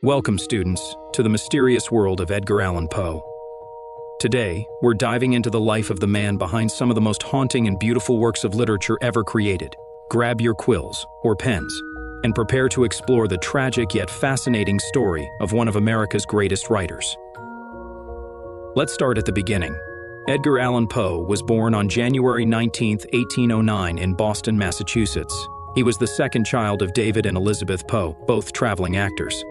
Welcome, students, to the mysterious world of Edgar Allan Poe. Today, we're diving into the life of the man behind some of the most haunting and beautiful works of literature ever created. Grab your quills or pens and prepare to explore the tragic yet fascinating story of one of America's greatest writers. Let's start at the beginning. Edgar Allan Poe was born on January 19, 1809 in Boston, Massachusetts. He was the second child of David and Elizabeth Poe, both traveling actors.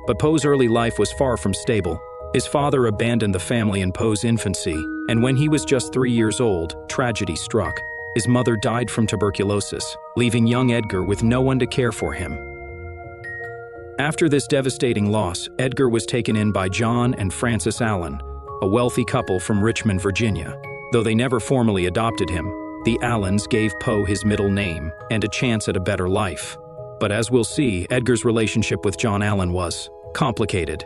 But Poe's early life was far from stable. His father abandoned the family in Poe's infancy, and when he was just 3 years old, tragedy struck. His mother died from tuberculosis, leaving young Edgar with no one to care for him. After this devastating loss, Edgar was taken in by John and Frances Allan, a wealthy couple from Richmond, Virginia. Though they never formally adopted him, the Allans gave Poe his middle name and a chance at a better life. But as we'll see, Edgar's relationship with John Allan was complicated.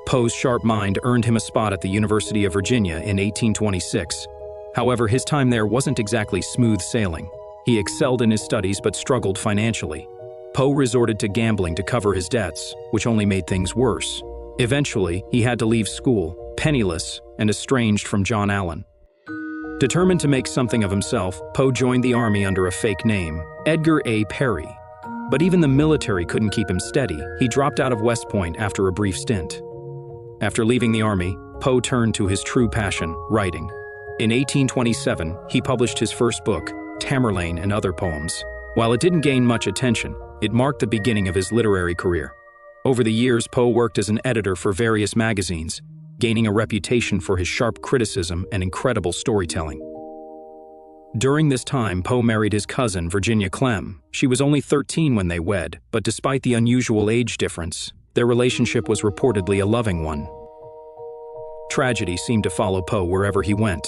Poe's sharp mind earned him a spot at the University of Virginia in 1826. However, his time there wasn't exactly smooth sailing. He excelled in his studies but struggled financially. Poe resorted to gambling to cover his debts, which only made things worse. Eventually, he had to leave school, penniless and estranged from John Allan. Determined to make something of himself, Poe joined the army under a fake name, Edgar A. Perry. But even the military couldn't keep him steady. He dropped out of West Point after a brief stint. After leaving the army, Poe turned to his true passion, writing. In 1827, he published his first book, Tamerlane and Other Poems. While it didn't gain much attention, it marked the beginning of his literary career. Over the years, Poe worked as an editor for various magazines, gaining a reputation for his sharp criticism and incredible storytelling. During this time, Poe married his cousin, Virginia Clem. She was only 13 when they wed, but despite the unusual age difference, their relationship was reportedly a loving one. Tragedy seemed to follow Poe wherever he went.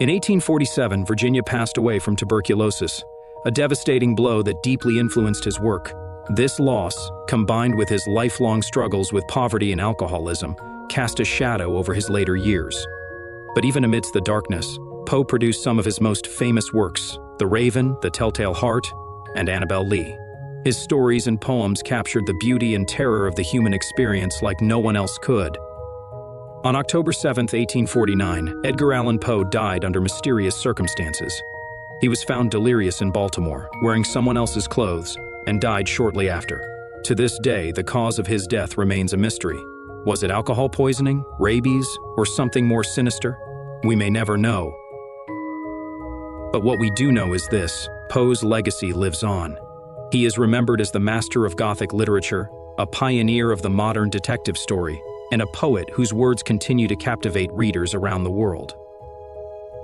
In 1847, Virginia passed away from tuberculosis, a devastating blow that deeply influenced his work. This loss, combined with his lifelong struggles with poverty and alcoholism, cast a shadow over his later years. But even amidst the darkness, Poe produced some of his most famous works, The Raven, The Telltale Heart, and Annabel Lee. His stories and poems captured the beauty and terror of the human experience like no one else could. On October 7, 1849, Edgar Allan Poe died under mysterious circumstances. He was found delirious in Baltimore, wearing someone else's clothes, and died shortly after. To this day, the cause of his death remains a mystery. Was it alcohol poisoning, rabies, or something more sinister? We may never know. But what we do know is this: Poe's legacy lives on. He is remembered as the master of Gothic literature, a pioneer of the modern detective story, and a poet whose words continue to captivate readers around the world.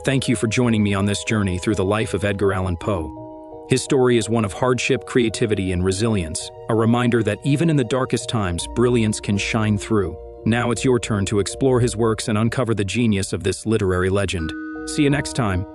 Thank you for joining me on this journey through the life of Edgar Allan Poe. His story is one of hardship, creativity, and resilience, a reminder that even in the darkest times, brilliance can shine through. Now it's your turn to explore his works and uncover the genius of this literary legend. See you next time.